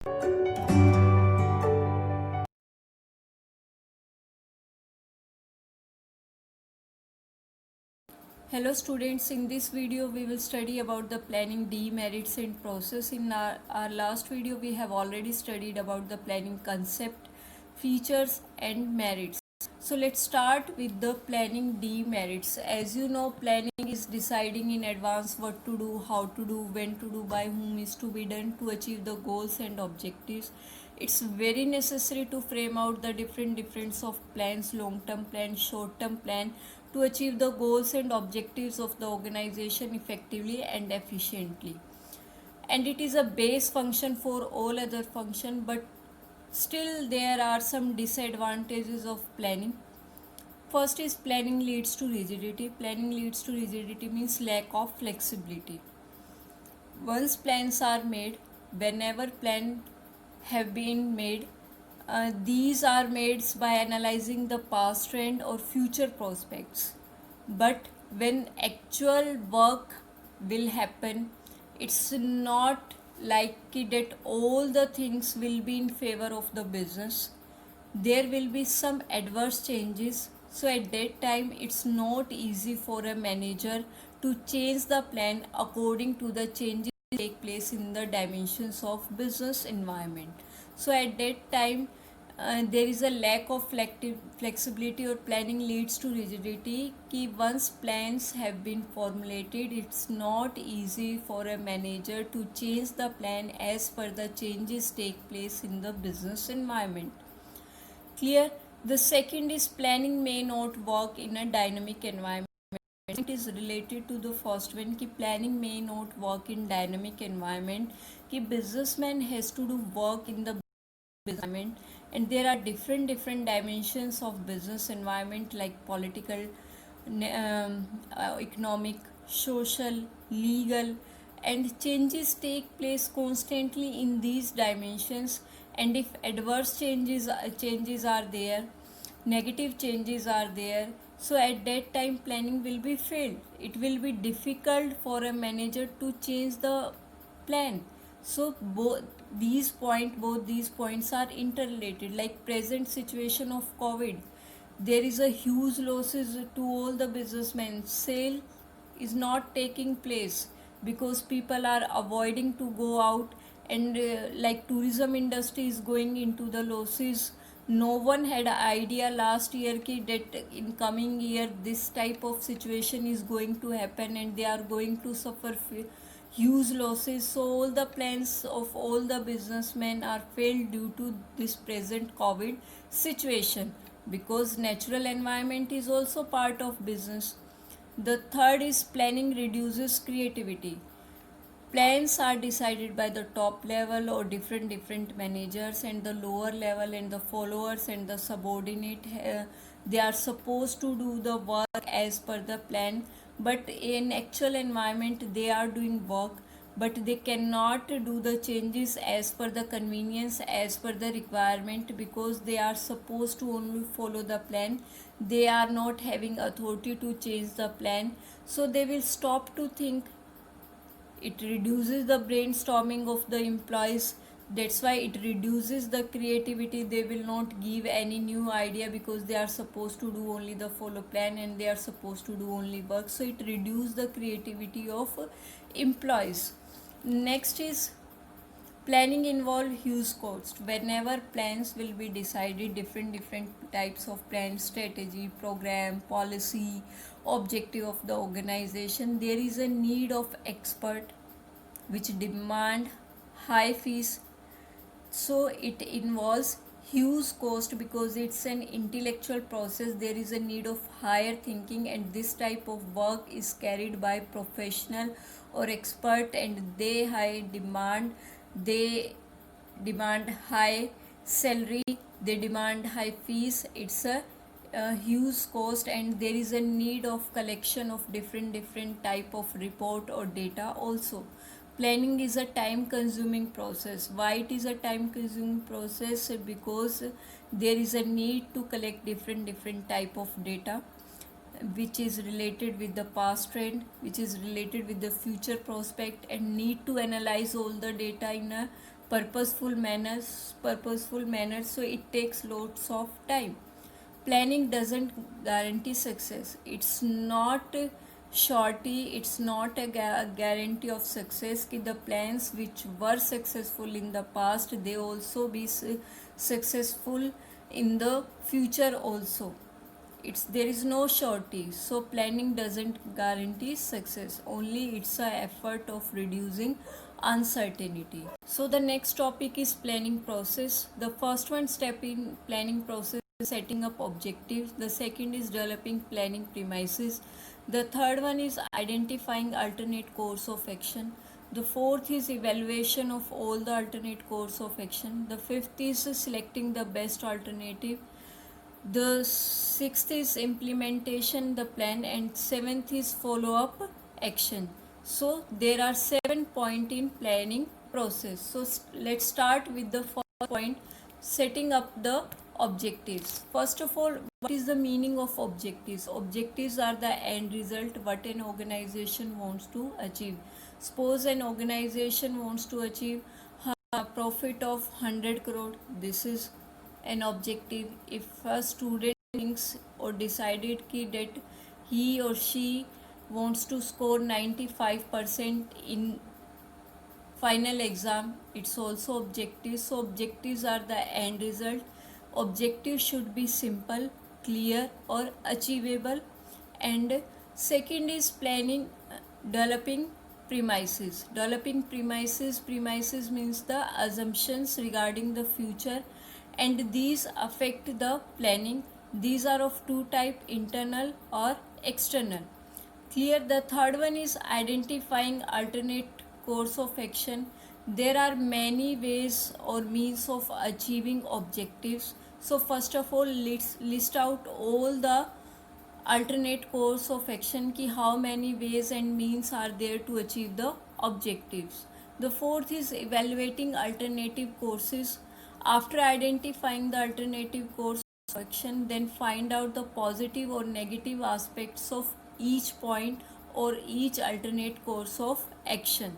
Hello students, in this video we will study about the planning demerits and process. In our last video we have already studied about the planning concept, features and merits. So let's start with the planning demerits. As you know, planning is deciding in advance what to do, how to do, when to do, by whom is to be done to achieve the goals and objectives. It's very necessary to frame out the different difference of plans, long term plan, short term plan, to achieve the goals and objectives of the organization effectively and efficiently. And it is a base function for all other function, but still there are some disadvantages of planning. First is planning leads to rigidity. Planning leads to rigidity means lack of flexibility. Once plans are made, whenever plan have been made, these are made by analyzing the past trend or future prospects. But when actual work will happen, it's not likely that all the things will be in favor of the business. There will be some adverse changes, so at that time it's not easy for a manager to change the plan according to the changes take place in the dimensions of business environment. So at that time there is a lack of flexibility, or planning leads to rigidity. Ki once plans have been formulated, it's not easy for a manager to change the plan as per the changes take place in the business environment. Clear? The second is planning may not work in a dynamic environment. It is related to the first one, कि planning may not work in dynamic environment, कि businessman has to do work in the environment, and there are different dimensions of business environment like political, economic, social, legal, and changes take place constantly in these dimensions. And if adverse changes are there, negative changes are there, so at that time planning will be failed. It will be difficult for a manager to change the plan. So both these points are interrelated. Like present situation of COVID, there is a huge losses to all the businessmen. Sale is not taking place because people are avoiding to go out, and like tourism industry is going into the losses. No one had an idea last year ki that in coming year this type of situation is going to happen and they are going to suffer huge losses. So all the plans of all the businessmen are failed due to this present COVID situation, because natural environment is also part of business. The third is planning reduces creativity. Plans are decided by the top level or different managers, and the lower level and the followers and the subordinate, they are supposed to do the work as per the plan, but in actual environment they are doing work, but they cannot do the changes as per the convenience, as per the requirement, because they are supposed to only follow the plan. They are not having authority to change the plan, so they will stop to think. It reduces the brainstorming of the employees. That's why it reduces the creativity. They will not give any new idea because they are supposed to do only the follow plan and they are supposed to do only work. So it reduces the creativity of employees. Next is planning involve huge cost. Whenever plans will be decided, different types of plan, strategy, program, policy, objective of the organization, there is a need of expert which demand high fees. So it involves huge cost because it's an intellectual process. There is a need of higher thinking, and this type of work is carried by professional or expert, and they demand high salary, they demand high fees. It's a huge cost, and there is a need of collection of different type of report or data also. Planning is a time consuming process. Why it is a time consuming process? Because there is a need to collect different type of data which is related with the past trend, which is related with the future prospect, and need to analyze all the data in a purposeful manner, so it takes lots of time. Planning doesn't guarantee success. It's not shorty, it's not a guarantee of success कि the plans which were successful in the past they also be successful in the future also. It's there is no surety, so planning doesn't guarantee success, only it's a effort of reducing uncertainty. So the next topic is planning process. The first one step in planning process is setting up objectives. The second is developing planning premises. The third one is identifying alternate course of action. The fourth is evaluation of all the alternate course of action. The fifth is selecting the best alternative. The sixth is implementation the plan, and seventh is follow up action. So there are 7 points in planning process. So let's start with the first point, setting up the objectives. First of all, what is the meaning of objectives? Objectives are the end result what an organization wants to achieve. Suppose an organization wants to achieve a profit of 100 crore. This is an objective. If a student thinks or decided that he or she wants to score 95% in final exam, it's also objective. So objectives are the end result. Objectives should be simple, clear or achievable. And second is planning, developing premises. Developing premises means the assumptions regarding the future, and these affect the planning. These are of two type, internal or external. Clear. The third one is identifying alternate course of action. There are many ways or means of achieving objectives. So first of all, let's list out all the alternate course of action ki how many ways and means are there to achieve the objectives. The fourth is evaluating alternative courses. After identifying the alternative course of action, then find out the positive or negative aspects of each point or each alternate course of action.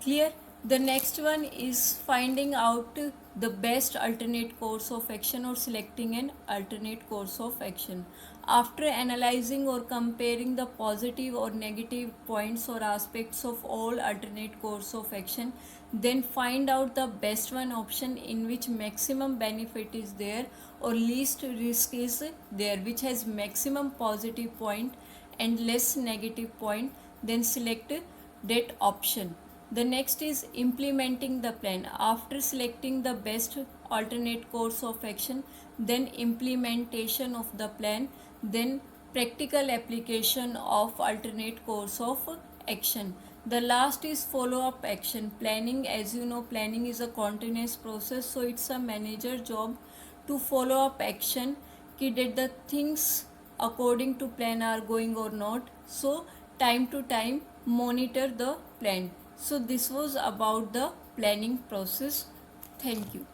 Clear. The next one is finding out the best alternate course of action or selecting an alternate course of action. After analyzing or comparing the positive or negative points or aspects of all alternate course of action, then find out the best one option in which maximum benefit is there or least risk is there, which has maximum positive point and less negative point, then select that option. The next is implementing the plan. After selecting the best alternate course of action, then implementation of the plan, then practical application of alternate course of action. The last is follow up action. Planning, as you know, planning is a continuous process, so it's a manager job to follow up action कि that the things according to plan are going or not. So time to time monitor the plan. So this was about the planning process. Thank you.